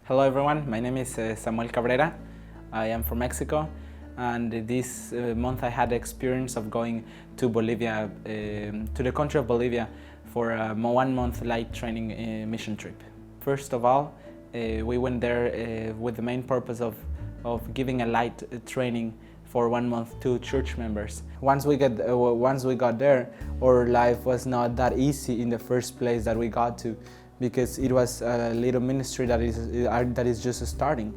Hello everyone, my name is Samuel Cabrera. I am from Mexico, and this month I had the experience of going to Bolivia, to the country of Bolivia, for a 1 month light training mission trip. First of all, we went there with the main purpose of giving a light training for 1 month to church members. Once we got there, our life was not that easy in the first place that we got to, because it was a little ministry that is just starting.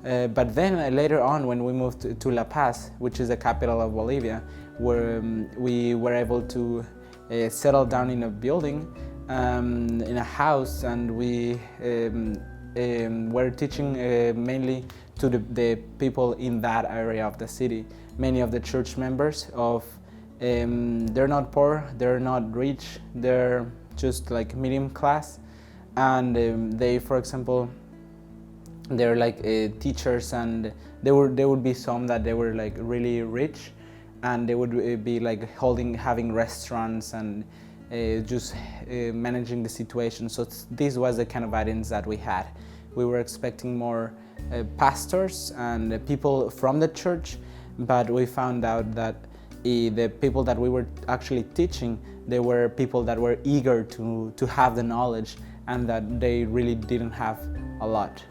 But then later on, when we moved to La Paz, which is the capital of Bolivia, where we were able to settle down in a building, in a house, and we were teaching mainly to the people in that area of the city. Many of the church members they're not poor, they're not rich, they're just like medium class, and they, for example, they're like teachers, and there would be some that they were like really rich, and they would be like having restaurants and just managing the situation. So this was the kind of audience that we had. We were expecting more pastors and people from the church, but we found out that the people that we were actually teaching, they were people that were eager to have the knowledge, and that they really didn't have a lot.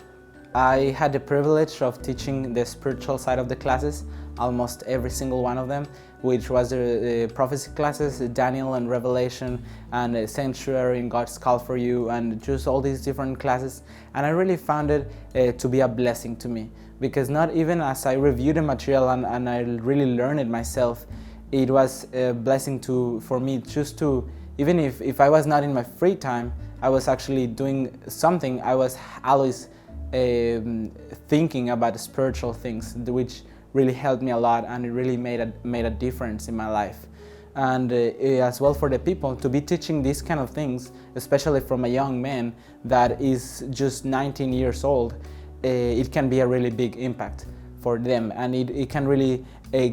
I had the privilege of teaching the spiritual side of the classes, almost every single one of them, which was the prophecy classes, Daniel and Revelation, and Sanctuary and God's Call for You, and just all these different classes. And I really found it to be a blessing to me, because not even as I reviewed the material and I really learned it myself, it was a blessing for me just to, even if I was not in my free time, I was actually doing something. I was always thinking about spiritual things, which really helped me a lot, and it really made a difference in my life. And as well, for the people to be teaching these kind of things, especially from a young man that is just 19 years old, it can be a really big impact for them, and it can really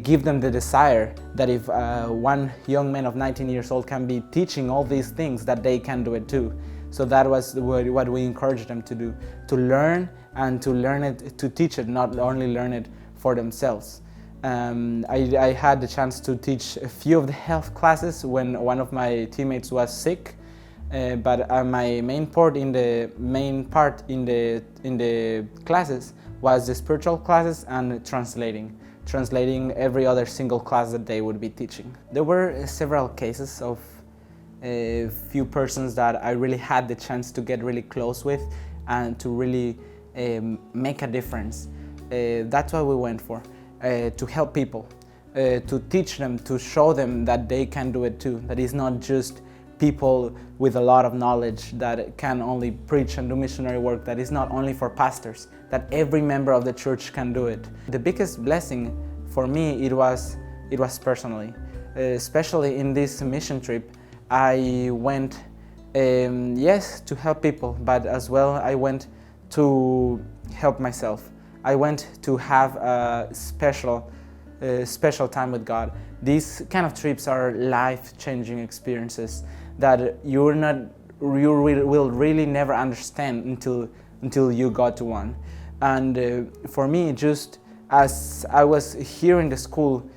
give them the desire that if one young man of 19 years old can be teaching all these things, that they can do it too. So that was what we encouraged them to do, to learn, and to learn it, to teach it, not only learn it for themselves. I had the chance to teach a few of the health classes when one of my teammates was sick, but my main part in the classes was the spiritual classes and translating every other single class that they would be teaching. There were several cases of a few persons that I really had the chance to get really close with and to really make a difference. That's what we went for, to help people, to teach them, to show them that they can do it too, that it's not just people with a lot of knowledge that can only preach and do missionary work, that is not only for pastors, that every member of the church can do it. The biggest blessing for me, it was personally, especially in this mission trip. I went, yes, to help people, but as well I went to help myself. I went to have a special time with God. These kind of trips are life-changing experiences that you will really never understand until you got to one. And for me, just as I was here in the school,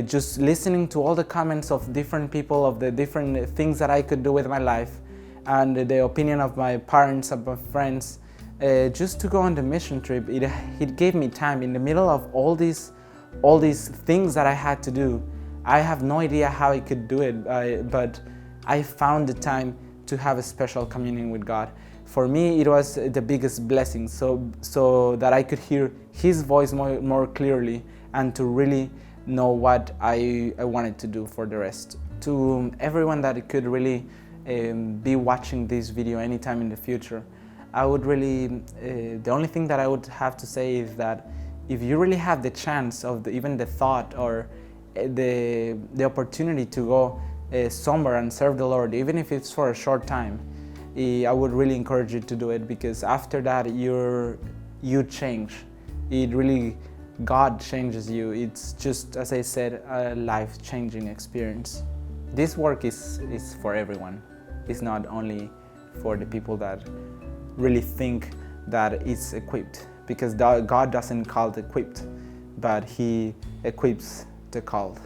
just listening to all the comments of different people, of the different things that I could do with my life, and the opinion of my parents, of my friends, just to go on the mission trip, it gave me time in the middle of all these things that I had to do. I have no idea how I could do it, but I found the time to have a special communion with God. For me, it was the biggest blessing, so that I could hear His voice more clearly, and to really know what I wanted to do for the rest. To everyone that could really be watching this video anytime in the future, I would really, the only thing that I would have to say is that if you really have the chance of even the thought or the opportunity to go somewhere and serve the Lord, even if it's for a short time, I would really encourage you to do it, because after that you change. It really, God changes you. It's just, as I said, a life-changing experience. This work is for everyone. It's not only for the people that really think that is equipped, because God doesn't call the equipped, but He equips the called.